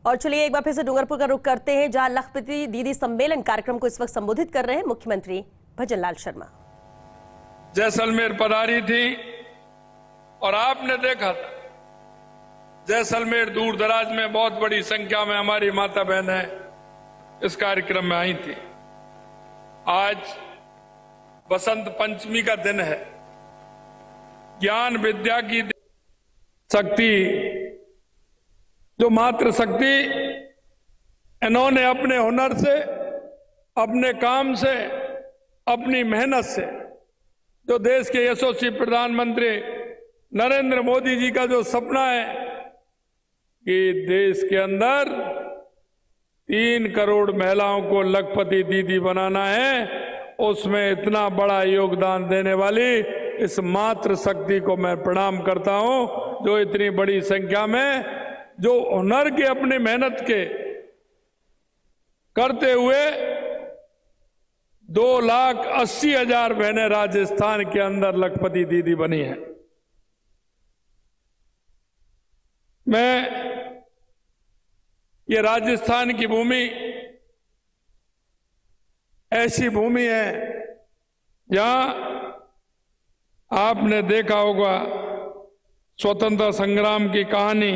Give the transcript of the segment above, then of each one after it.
और चलिए एक बार फिर से डूंगरपुर का रुख करते हैं, जहां लखपति दीदी सम्मेलन कार्यक्रम को इस वक्त संबोधित कर रहे हैं मुख्यमंत्री भजनलाल शर्मा। जैसलमेर पधारी थी और आपने देखा था जैसलमेर दूर दराज में बहुत बड़ी संख्या में हमारी माता बहनें इस कार्यक्रम में आई थी। आज बसंत पंचमी का दिन है। ज्ञान विद्या की शक्ति, जो मातृ शक्ति इन्होंने अपने हुनर से, अपने काम से, अपनी मेहनत से, जो देश के यशस्वी प्रधानमंत्री नरेंद्र मोदी जी का जो सपना है कि देश के अंदर 3 करोड़ महिलाओं को लखपति दीदी बनाना है, उसमें इतना बड़ा योगदान देने वाली इस मातृ शक्ति को मैं प्रणाम करता हूं, जो इतनी बड़ी संख्या में, जो हुनर के, अपने मेहनत के करते हुए 2,80,000 बहनें राजस्थान के अंदर लखपति दीदी बनी है। मैं ये राजस्थान की भूमि ऐसी भूमि है जहां आपने देखा होगा स्वतंत्रता संग्राम की कहानी,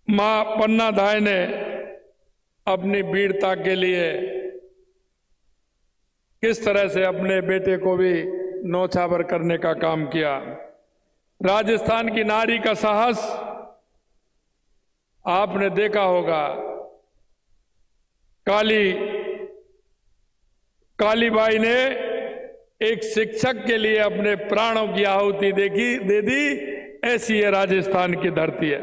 मां पन्ना धाय ने अपनी वीरता के लिए किस तरह से अपने बेटे को भी नौछावर करने का काम किया। राजस्थान की नारी का साहस आपने देखा होगा। कालीबाई ने एक शिक्षक के लिए अपने प्राणों की आहुति दे दी। ऐसी ये राजस्थान की धरती है।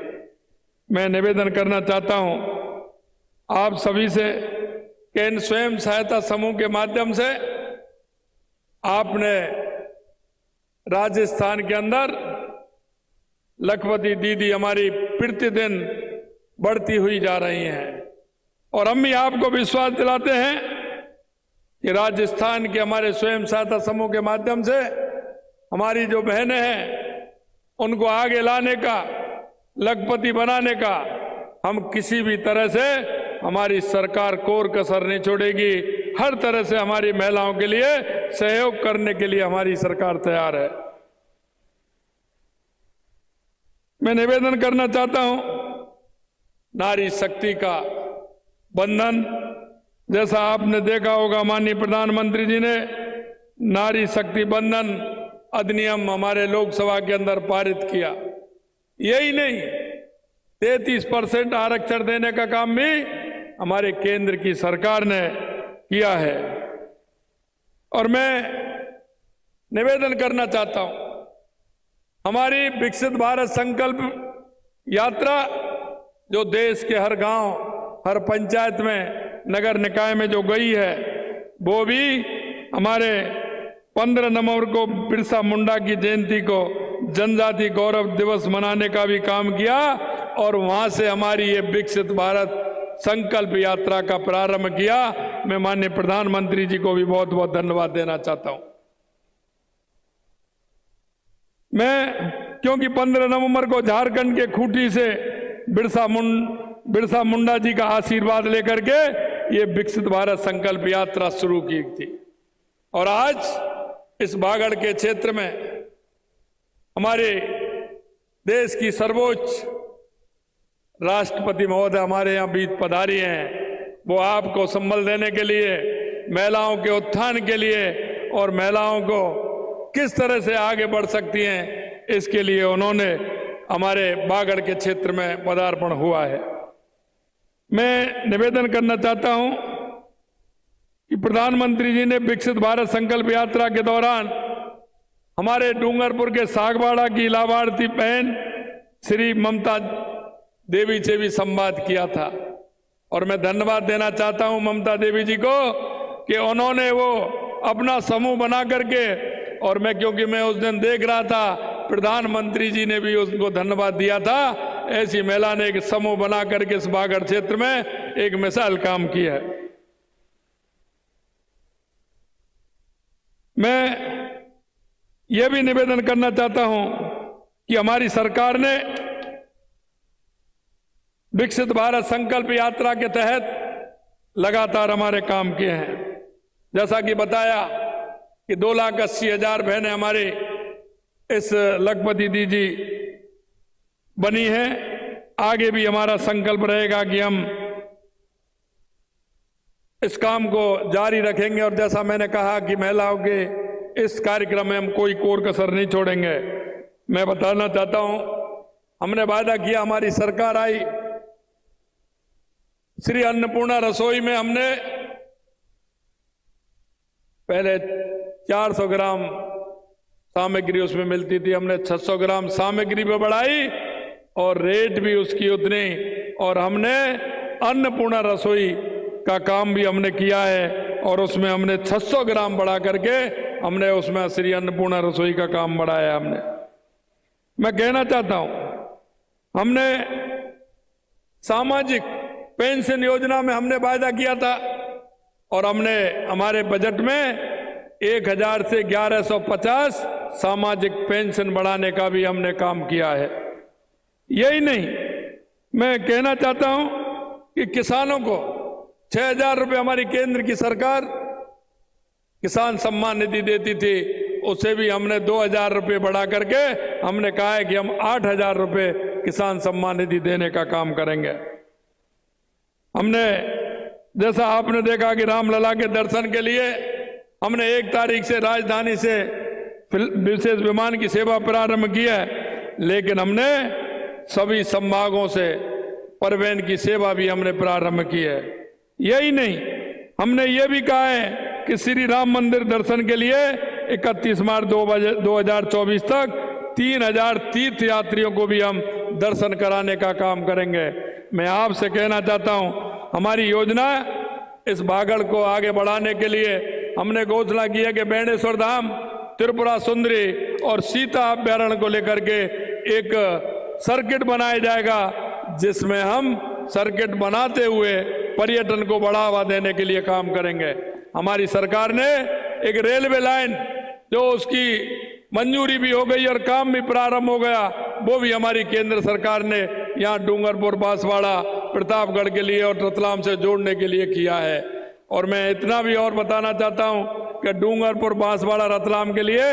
मैं निवेदन करना चाहता हूं आप सभी से कि इन स्वयं सहायता समूह के माध्यम से आपने राजस्थान के अंदर लखपति दीदी हमारी प्रतिदिन बढ़ती हुई जा रही हैं, और हम भी आपको विश्वास दिलाते हैं कि राजस्थान के हमारे स्वयं सहायता समूह के माध्यम से हमारी जो बहनें हैं उनको आगे लाने का, लखपति बनाने का हम किसी भी तरह से, हमारी सरकार कोर कसर नहीं छोड़ेगी। हर तरह से हमारी महिलाओं के लिए सहयोग करने के लिए हमारी सरकार तैयार है। मैं निवेदन करना चाहता हूं, नारी शक्ति का बंधन, जैसा आपने देखा होगा माननीय प्रधानमंत्री जी ने नारी शक्ति बंधन अधिनियम हमारे लोकसभा के अंदर पारित किया। यही नहीं, 33% आरक्षण देने का काम भी हमारे केंद्र की सरकार ने किया है। और मैं निवेदन करना चाहता हूं, हमारी विकसित भारत संकल्प यात्रा जो देश के हर गांव, हर पंचायत में, नगर निकाय में जो गई है, वो भी हमारे 15 नवंबर को बिरसा मुंडा की जयंती को जनजाति गौरव दिवस मनाने का भी काम किया, और वहां से हमारी ये विकसित भारत संकल्प यात्रा का प्रारंभ किया। मैं माननीय प्रधानमंत्री जी को भी बहुत बहुत धन्यवाद देना चाहता हूं। मैं क्योंकि 15 नवंबर को झारखंड के खूंटी से बिरसा मुंडा जी का आशीर्वाद लेकर के ये विकसित भारत संकल्प यात्रा शुरू की थी, और आज इस बागड़ के क्षेत्र में हमारे देश की सर्वोच्च राष्ट्रपति महोदय हमारे यहाँ बीच पधारी हैं। वो आपको संबल देने के लिए, महिलाओं के उत्थान के लिए और महिलाओं को किस तरह से आगे बढ़ सकती हैं, इसके लिए उन्होंने हमारे बागड़ के क्षेत्र में पदार्पण हुआ है। मैं निवेदन करना चाहता हूं कि प्रधानमंत्री जी ने विकसित भारत संकल्प यात्रा के दौरान हमारे डूंगरपुर के सागवाड़ा की लाभार्थी बहन श्री ममता देवी से भी संवाद किया था, और मैं धन्यवाद देना चाहता हूं ममता देवी जी को कि उन्होंने वो अपना समूह बना करके, और क्योंकि मैं उस दिन देख रहा था प्रधानमंत्री जी ने भी उसको धन्यवाद दिया था, ऐसी महिला ने एक समूह बना करके इस बागड़ क्षेत्र में एक मिसाल काम की है। मैं यह भी निवेदन करना चाहता हूं कि हमारी सरकार ने विकसित भारत संकल्प यात्रा के तहत लगातार हमारे काम किए हैं। जैसा कि बताया कि 2,80,000 बहनें हमारे इस लखपति दीदी बनी हैं। आगे भी हमारा संकल्प रहेगा कि हम इस काम को जारी रखेंगे और जैसा मैंने कहा कि महिलाओं के इस कार्यक्रम में हम कोई कोर कसर नहीं छोड़ेंगे। मैं बताना चाहता हूं, हमने वादा किया, हमारी सरकार आई, श्री अन्नपूर्णा रसोई में हमने पहले 400 ग्राम सामग्री उसमें मिलती थी, हमने 600 ग्राम सामग्री पे बढ़ाई और रेट भी उसकी उतनी, और हमने अन्नपूर्णा रसोई का काम भी हमने किया है और उसमें हमने 600 ग्राम बढ़ा करके हमने उसमें श्री अन्नपूर्णा रसोई का काम बढ़ाया हमने। मैं कहना चाहता हूं, हमने सामाजिक पेंशन योजना में हमने वायदा किया था और हमने हमारे बजट में 1,000 से 1,150 सामाजिक पेंशन बढ़ाने का भी हमने काम किया है। यही नहीं, मैं कहना चाहता हूं कि किसानों को 6,000 रुपये हमारी केंद्र की सरकार किसान सम्मान निधि देती थी, उसे भी हमने 2,000 रुपये बढ़ा करके हमने कहा है कि हम 8,000 रुपये किसान सम्मान निधि देने का काम करेंगे। हमने, जैसा आपने देखा कि रामलला के दर्शन के लिए हमने 1 तारीख से राजधानी से विशेष विमान की सेवा प्रारंभ की है, लेकिन हमने सभी संभागों से परिवहन की सेवा भी हमने प्रारंभ की है। यही नहीं, हमने ये भी कहा है कि श्री राम मंदिर दर्शन के लिए 31 मार्च 2024 तक 3,000 तीर्थ यात्रियों को भी हम दर्शन कराने का काम करेंगे। मैं आपसे कहना चाहता हूं, हमारी योजना इस बागड़ को आगे बढ़ाने के लिए हमने घोषणा की है कि बेणेश्वर धाम, त्रिपुरा सुंदरी और सीता अभ्यारण्य को लेकर के एक सर्किट बनाया जाएगा, जिसमें हम सर्किट बनाते हुए पर्यटन को बढ़ावा देने के लिए काम करेंगे। हमारी सरकार ने एक रेलवे लाइन जो उसकी मंजूरी भी हो गई और काम भी प्रारंभ हो गया, वो भी हमारी केंद्र सरकार ने यहाँ डूंगरपुर, बांसवाड़ा, प्रतापगढ़ के लिए और रतलाम से जोड़ने के लिए किया है। और मैं इतना भी और बताना चाहता हूँ कि डूंगरपुर, बांसवाड़ा, रतलाम के लिए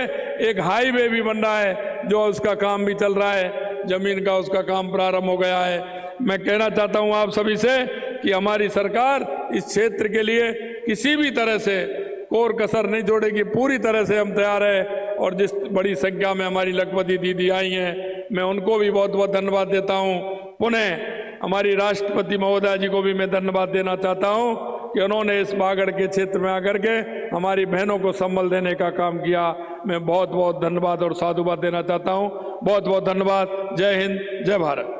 एक हाईवे भी बन रहा है, जो उसका काम भी चल रहा है, जमीन का उसका काम प्रारंभ हो गया है। मैं कहना चाहता हूँ आप सभी से कि हमारी सरकार इस क्षेत्र के लिए किसी भी तरह से कोर कसर नहीं छोड़ेगी, पूरी तरह से हम तैयार हैं। और जिस बड़ी संख्या में हमारी लखपति दीदी आई हैं, मैं उनको भी बहुत बहुत धन्यवाद देता हूं। पुनः हमारी राष्ट्रपति महोदया जी को भी मैं धन्यवाद देना चाहता हूं कि उन्होंने इस बागड़ के क्षेत्र में आकर के हमारी बहनों को संबल देने का काम किया। मैं बहुत बहुत धन्यवाद और साधुवाद देना चाहता हूं। बहुत बहुत धन्यवाद। जय हिंद, जय भारत।